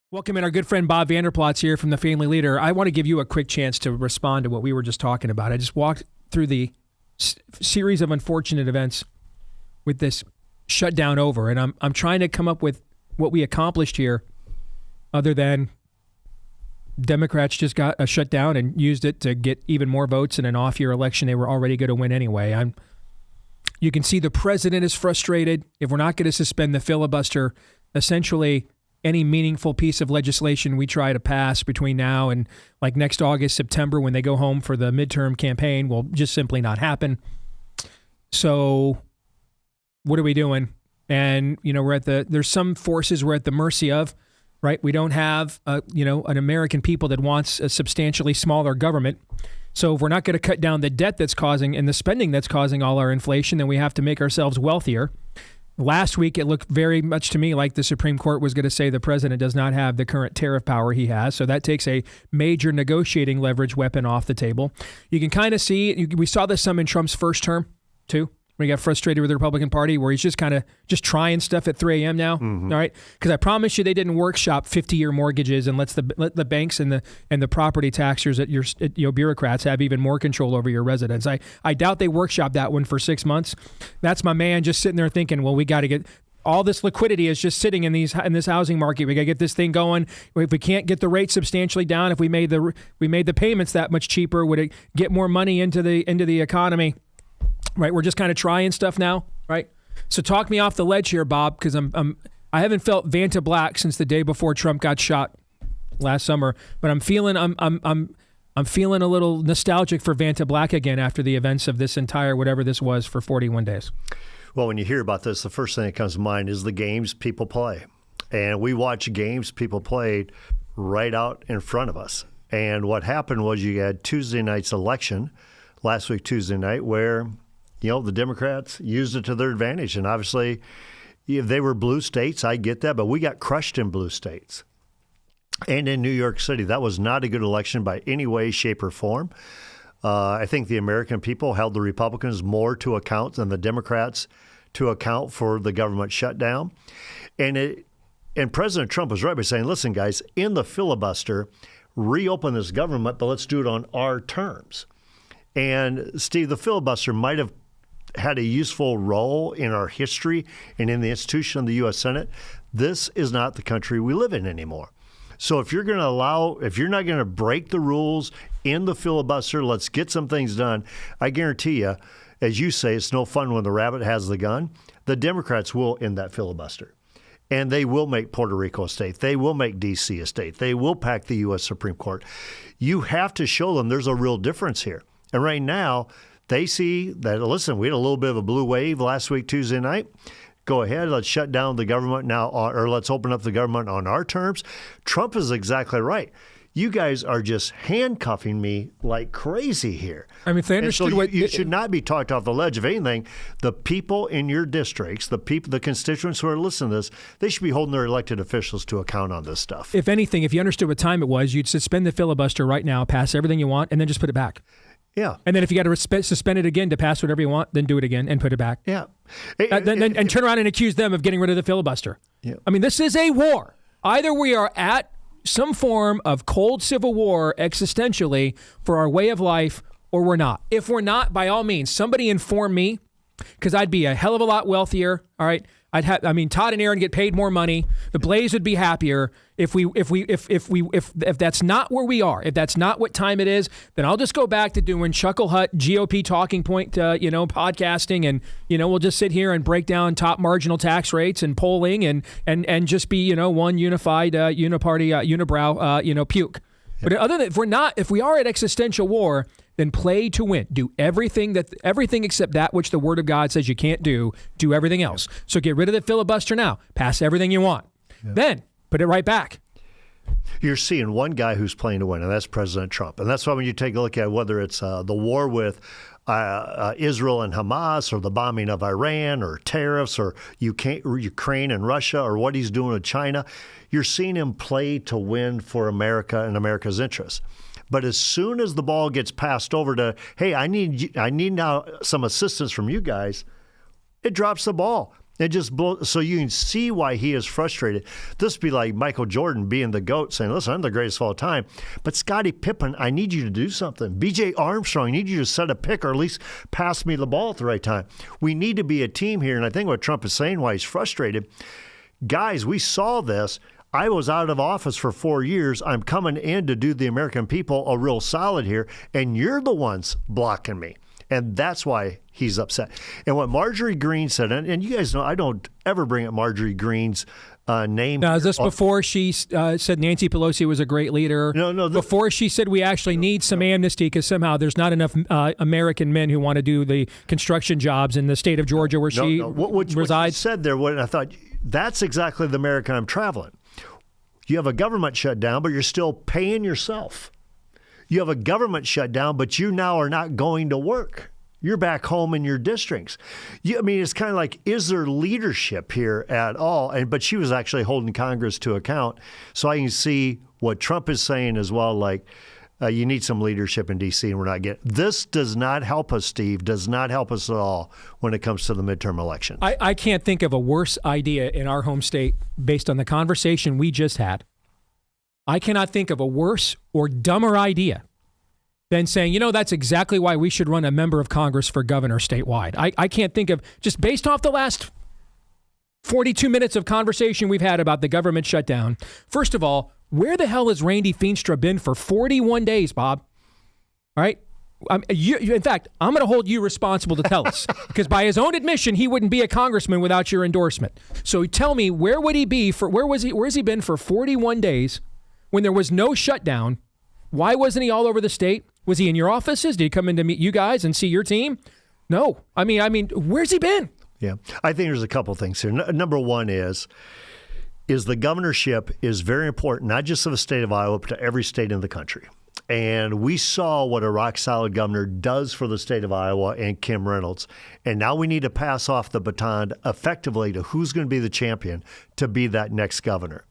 Welcome in, our good friend Bob Vanderplot's here from the Family Leader. I want to give you a quick chance to respond to what we were just talking about. I just walked through the series of unfortunate events with this shutdown over, and I'm trying to come up with what we accomplished here other than Democrats just got a shutdown and used it to get even more votes in an off-year election they were already going to win anyway. You can see the president is frustrated. If we're not going to suspend the filibuster, essentially any meaningful piece of legislation we try to pass between now and like next August, September, when they go home for the midterm campaign, will just simply not happen. So what are we doing? And, there's some forces we're at the mercy of, right? We don't have, an American people that wants a substantially smaller government. So if we're not going to cut down the debt that's causing and the spending that's causing all our inflation, then we have to make ourselves wealthier. Last week, it looked very much to me like the Supreme Court was going to say the president does not have the current tariff power he has. So that takes a major negotiating leverage weapon off the table. You can kind of see, we saw this some in Trump's first term, too, when he got frustrated with the Republican Party, where he's just kind of just trying stuff at 3 a.m. now. Mm-hmm. All right. Because I promise you they didn't workshop 50-year mortgages and let the banks and the property taxers at your bureaucrats have even more control over your residence. I doubt they workshopped that one for 6 months. That's my man just sitting there thinking, well, we got to get all this liquidity is just sitting in this housing market. We got to get this thing going. If we can't get the rate substantially down, if we made the payments that much cheaper, would it get more money into the economy? Right, we're just kind of trying stuff now, right? So talk me off the ledge here, Bob, because I haven't felt Vanta Black since the day before Trump got shot last summer, but I'm feeling a little nostalgic for Vanta Black again after the events of this entire whatever this was for 41 days. Well, when you hear about this, the first thing that comes to mind is the games people play, and we watch games people played right out in front of us. And what happened was you had Tuesday night's election, last week Tuesday night, where the Democrats used it to their advantage. And obviously, if they were blue states, I get that, but we got crushed in blue states. And in New York City, that was not a good election by any way, shape, or form. I think the American people held the Republicans more to account than the Democrats to account for the government shutdown. And President Trump was right by saying, listen, guys, in the filibuster, reopen this government, but let's do it on our terms. And, Steve, the filibuster might have had a useful role in our history and in the institution of the U.S. Senate. This is not the country we live in anymore. So if you're not going to break the rules in the filibuster, let's get some things done. I guarantee you, as you say, it's no fun when the rabbit has the gun. The Democrats will end that filibuster. And they will make Puerto Rico a state. They will make D.C. a state. They will pack the U.S. Supreme Court. You have to show them there's a real difference here. And right now, they see that, listen, we had a little bit of a blue wave last week, Tuesday night. Go ahead, let's shut down the government now, or let's open up the government on our terms. Trump is exactly right. You guys are just handcuffing me like crazy here. I mean, if they understood you should not be talked off the ledge. If anything, the people in your districts, the constituents who are listening to this, they should be holding their elected officials to account on this stuff. If anything, if you understood what time it was, you'd suspend the filibuster right now, pass everything you want, and then just put it back. Yeah. And then if you got to suspend it again to pass whatever you want, then do it again and put it back. Yeah. And turn around and accuse them of getting rid of the filibuster. Yeah. I mean, this is a war. Either we are at some form of cold civil war existentially for our way of life, or we're not. If we're not, by all means, somebody inform me, because I'd be a hell of a lot wealthier. All right. Todd and Aaron get paid more money. The Blaze would be happier if that's not where we are. If that's not what time it is, then I'll just go back to doing Chuckle Hut GOP talking point, podcasting, and we'll just sit here and break down top marginal tax rates and polling and just be one unified uniparty unibrow puke. But other than if we are at existential war, then play to win. Do everything except that which the Word of God says you can't do. Do everything else. So get rid of the filibuster now. Pass everything you want. Yeah. Then put it right back. You're seeing one guy who's playing to win, and that's President Trump. And that's why when you take a look at whether it's the war with Israel and Hamas, or the bombing of Iran, or tariffs, or Ukraine and Russia, or what he's doing with China, you're seeing him play to win for America and America's interests. But as soon as the ball gets passed over to, hey, I need now some assistance from you guys, it drops the ball. It just so you can see why he is frustrated. This would be like Michael Jordan being the GOAT saying, listen, I'm the greatest of all time. But Scottie Pippen, I need you to do something. B.J. Armstrong, I need you to set a pick or at least pass me the ball at the right time. We need to be a team here. And I think what Trump is saying, why he's frustrated, guys, we saw this. I was out of office for 4 years. I'm coming in to do the American people a real solid here, and you're the ones blocking me. And that's why he's upset. And what Marjorie Greene said, and you guys know I don't ever bring up Marjorie Greene's name. Now, is this before she said Nancy Pelosi was a great leader? No. Before she said we actually need some amnesty because somehow there's not enough American men who want to do the construction jobs in the state of Georgia where she resides? What she said there, I thought, that's exactly the America I'm traveling. You have a government shutdown, but you're still paying yourself. You have a government shutdown, but you now are not going to work. You're back home in your districts. It's kind of like, is there leadership here at all? But she was actually holding Congress to account. So I can see what Trump is saying as well, like, you need some leadership in D.C., and we're not getting. This does not help us, Steve, does not help us at all when it comes to the midterm election. I can't think of a worse idea in our home state based on the conversation we just had. I cannot think of a worse or dumber idea than saying, that's exactly why we should run a member of Congress for governor statewide. I can't think of, just based off the last 42 minutes of conversation we've had about the government shutdown. First of all, where the hell has Randy Feenstra been for 41 days, Bob? All right? In fact, I'm going to hold you responsible to tell us, because by his own admission, he wouldn't be a congressman without your endorsement. So tell me, where would he be where's he been for 41 days when there was no shutdown? Why wasn't he all over the state? Was he in your offices? Did he come in to meet you guys and see your team? No. I mean, where's he been? Yeah, I think there's a couple things here. Number one is the governorship is very important, not just of the state of Iowa, but to every state in the country. And we saw what a rock-solid governor does for the state of Iowa and Kim Reynolds. And now we need to pass off the baton effectively to who's going to be the champion to be that next governor.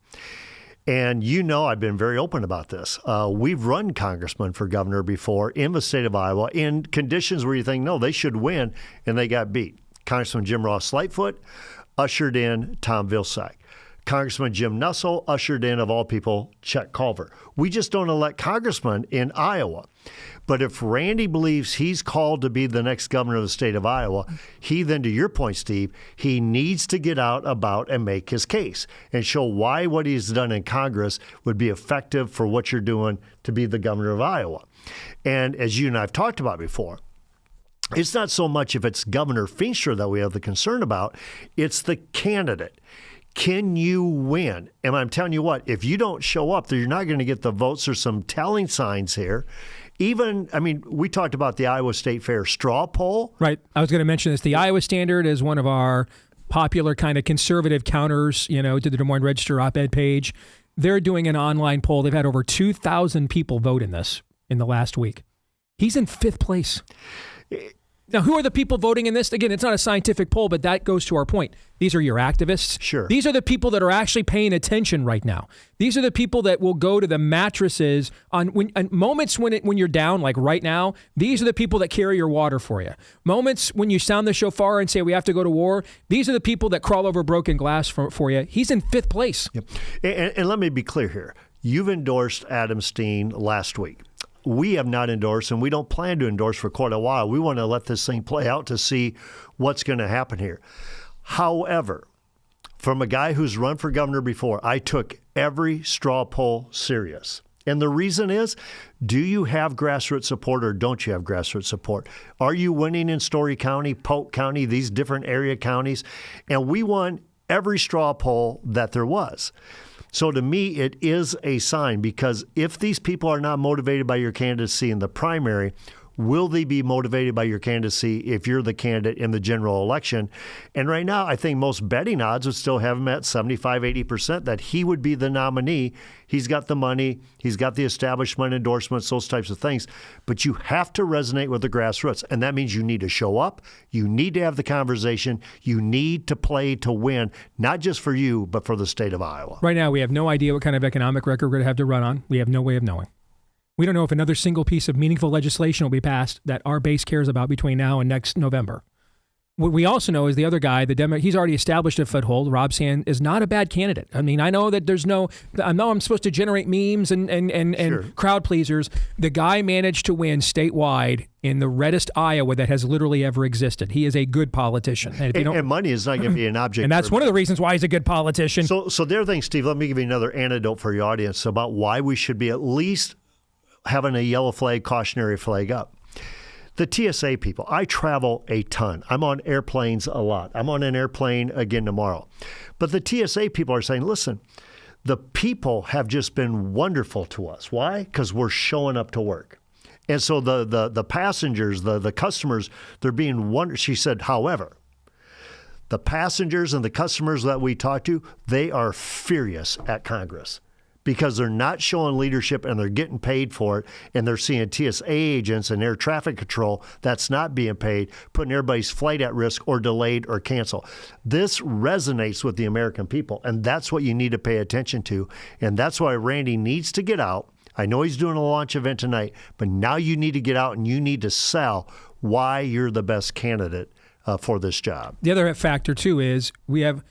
And I've been very open about this. We've run congressmen for governor before in the state of Iowa in conditions where you think, no, they should win, and they got beat. Congressman Jim Ross Lightfoot ushered in Tom Vilsack. Congressman Jim Nussle ushered in, of all people, Chet Culver. We just don't elect congressmen in Iowa. But if Randy believes he's called to be the next governor of the state of Iowa, he then, to your point, Steve, he needs to get out about and make his case and show why what he's done in Congress would be effective for what you're doing to be the governor of Iowa. And as you and I have talked about before, it's not so much if it's Governor Feenstra that we have the concern about, it's the candidate. Can you win? And I'm telling you what, if you don't show up, then you're not going to get the votes. There's some telling signs here. We talked about the Iowa State Fair straw poll. Right. I was going to mention this. The Iowa Standard is one of our popular kind of conservative counters, to the Des Moines Register op-ed page. They're doing an online poll. They've had over 2,000 people vote in this in the last week. He's in 5th place. Now, who are the people voting in this? Again, it's not a scientific poll, but that goes to our point. These are your activists. Sure. These are the people that are actually paying attention right now. These are the people that will go to the mattresses on moments when you're down, like right now. These are the people that carry your water for you. Moments when you sound the shofar and say we have to go to war. These are the people that crawl over broken glass for you. He's in 5th place. Yep. And let me be clear here. You've endorsed Adam Steen last week. We have not endorsed, and we don't plan to endorse for quite a while. We want to let this thing play out to see what's going to happen here. However, from a guy who's run for governor before, I took every straw poll serious. And the reason is, do you have grassroots support or don't you have grassroots support? Are you winning in Story County, Polk County, these different area counties? And we won every straw poll that there was. So to me, it is a sign, because if these people are not motivated by your candidacy in the primary, will they be motivated by your candidacy if you're the candidate in the general election? And right now, I think most betting odds would still have him at 75, 80% that he would be the nominee. He's got the money. He's got the establishment endorsements, those types of things. But you have to resonate with the grassroots. And that means you need to show up. You need to have the conversation. You need to play to win, not just for you, but for the state of Iowa. Right now, we have no idea what kind of economic record we're going to have to run on. We have no way of knowing. We don't know if another single piece of meaningful legislation will be passed that our base cares about between now and next November. What we also know is the other guy, he's already established a foothold. Rob Sand is not a bad candidate. I mean, I know that I know I'm supposed to generate memes and crowd pleasers. The guy managed to win statewide in the reddest Iowa that has literally ever existed. He is a good politician. And money is not going to be an object. And that's one of the reasons why he's a good politician. So the other thing, Steve, let me give you another anecdote for your audience about why we should be at least having a yellow flag, cautionary flag up. The TSA people, I travel a ton. I'm on airplanes a lot. I'm on an airplane again tomorrow. But the TSA people are saying, listen, the people have just been wonderful to us. Why? Because we're showing up to work. And so the passengers, the customers, they're being wonderful. She said, however, the passengers and the customers that we talk to, they are furious at Congress, because they're not showing leadership and they're getting paid for it, and they're seeing TSA agents and air traffic control that's not being paid, putting everybody's flight at risk or delayed or canceled. This resonates with the American people, and that's what you need to pay attention to, and that's why Randy needs to get out. I know he's doing a launch event tonight, but now you need to get out and you need to sell why you're the best candidate for this job. The other factor, too, is we have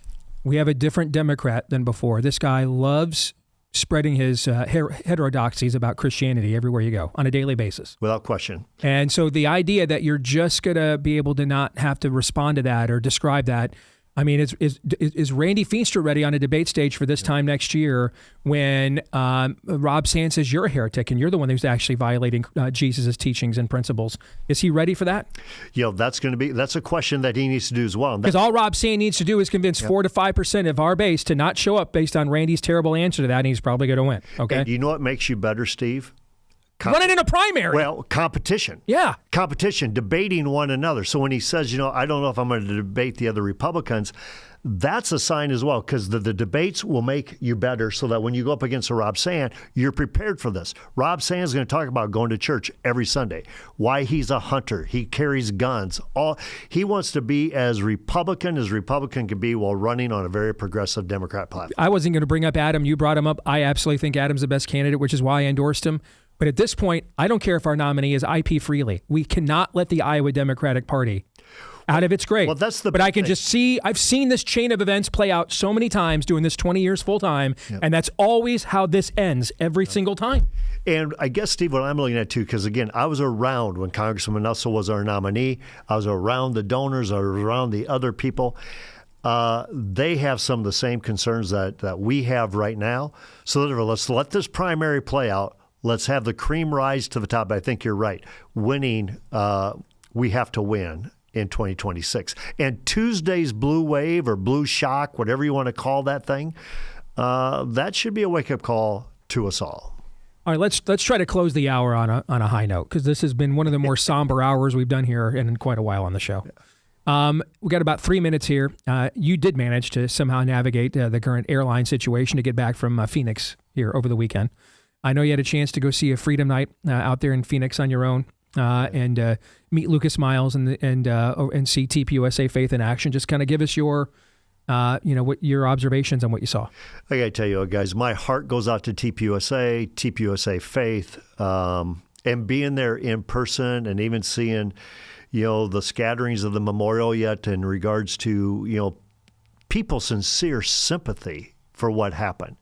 a different Democrat than before. This guy loves spreading his heterodoxies about Christianity everywhere you go on a daily basis. Without question. And so the idea that you're just going to be able to not have to respond to that or describe that, I mean, is Randy Feenstra ready on a debate stage for this time next year when Rob Sand says you're a heretic and you're the one who's actually violating Jesus' teachings and principles? Is he ready for that? That's a question that he needs to do as well. Because all Rob Sand needs to do is convince 4 to 5% of our base to not show up based on Randy's terrible answer to that, and he's probably going to win. Okay. And you know what makes you better, Steve? Running in a primary. Well, competition. Yeah. Competition, debating one another. So when he says, I don't know if I'm going to debate the other Republicans, that's a sign as well, because the debates will make you better so that when you go up against a Rob Sand, you're prepared for this. Rob Sand is going to talk about going to church every Sunday, why he's a hunter, he carries guns. He wants to be as Republican can be while running on a very progressive Democrat platform. I wasn't going to bring up Adam. You brought him up. I absolutely think Adam's the best candidate, which is why I endorsed him. But at this point, I don't care if our nominee is IP Freely. We cannot let the Iowa Democratic Party out of its grave. Well, that's but I can just see, I've seen this chain of events play out so many times doing this 20 years full time, and that's always how this ends every single time. And I guess, Steve, what I'm looking at, too, because, again, I was around when Congressman Nussel was our nominee. I was around the donors. I was around the other people. They have some of the same concerns that we have right now. So let's let this primary play out. Let's have the cream rise to the top. I think you're right. Winning, we have to win in 2026. And Tuesday's blue wave or blue shock, whatever you want to call that thing, that should be a wake-up call to us all. All right, let's try to close the hour on a high note, because this has been one of the more somber hours we've done here in quite a while on the show. We got about 3 minutes here. You did manage to somehow navigate the current airline situation to get back from Phoenix here over the weekend. I know you had a chance to go see a Freedom Night out there in Phoenix on your own and meet Lucas Miles and see TPUSA Faith in action. Just kind of give us your what your observations on what you saw. I got to tell you, guys, my heart goes out to TPUSA Faith, and being there in person and even seeing, the scatterings of the memorial yet in regards to, people's sincere sympathy for what happened.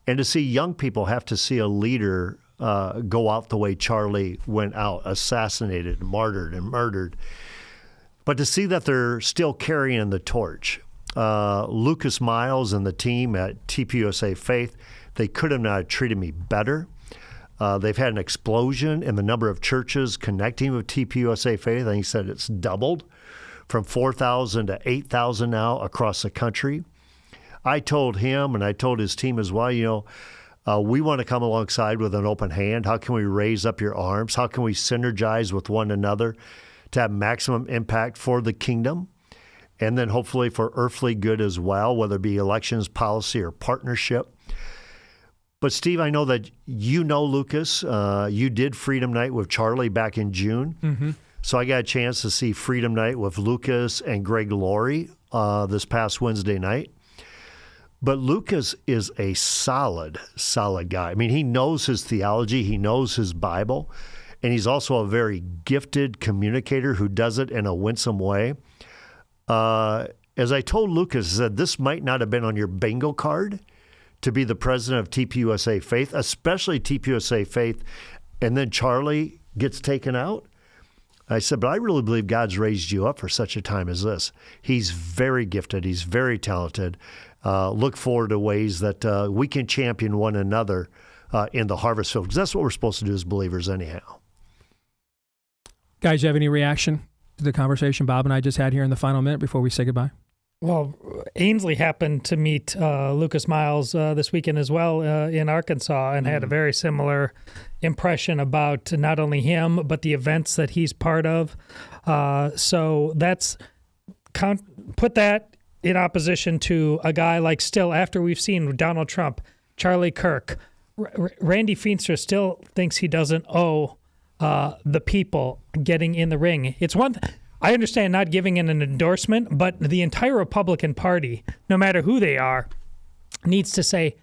And to see young people have to see a leader go out the way Charlie went out, assassinated, martyred, and murdered. But to see that they're still carrying the torch. Lucas Miles and the team at TPUSA Faith, they could have not treated me better. They've had an explosion in the number of churches connecting with TPUSA Faith. I think he said it's doubled from 4,000 to 8,000 now across the country. I told him and I told his team as well, we want to come alongside with an open hand. How can we raise up your arms? How can we synergize with one another to have maximum impact for the kingdom? And then hopefully for earthly good as well, whether it be elections, policy, or partnership. But Steve, I know that Lucas. You did Freedom Night with Charlie back in June. Mm-hmm. So I got a chance to see Freedom Night with Lucas and Greg Laurie this past Wednesday night. But Lucas is a solid guy. I mean, he knows his theology. He knows his Bible. And he's also a very gifted communicator who does it in a winsome way. As I told Lucas, I said, this might not have been on your bingo card to be the president of TPUSA Faith, especially TPUSA Faith, and then Charlie gets taken out. I said, but I really believe God's raised you up for such a time as this. He's very gifted. He's very talented. Look forward to ways that we can champion one another in the harvest field, because that's what we're supposed to do as believers anyhow. Guys, you have any reaction to the conversation Bob and I just had here in the final minute before we say goodbye? Well, Ainsley happened to meet Lucas Miles this weekend as well in Arkansas and had a very similar impression about not only him, but the events that he's part of. So that's put that in opposition to a guy like still, after we've seen Donald Trump, Charlie Kirk, Randy Feenstra still thinks he doesn't owe the people getting in the ring. It's one I understand not giving in an endorsement, but the entire Republican Party, no matter who they are, needs to say,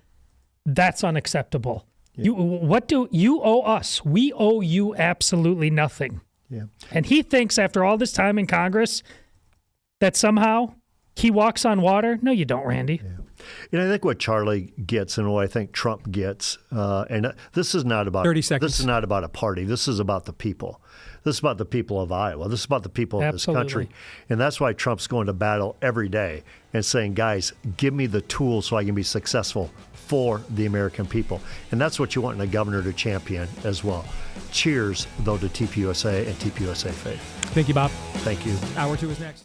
that's unacceptable. Yeah. You owe us? We owe you absolutely nothing. Yeah. And he thinks after all this time in Congress that somehow he walks on water. No, you don't, Randy. Yeah. I think what Charlie gets and what I think Trump gets, and this is not about 30 seconds. This is not about a party. This is about the people. This is about the people of Iowa. This is about the people of this country. And that's why Trump's going to battle every day and saying, guys, give me the tools so I can be successful for the American people. And that's what you want in a governor to champion as well. Cheers, though, to TPUSA and TPUSA Faith. Thank you, Bob. Thank you. Hour 2 is next.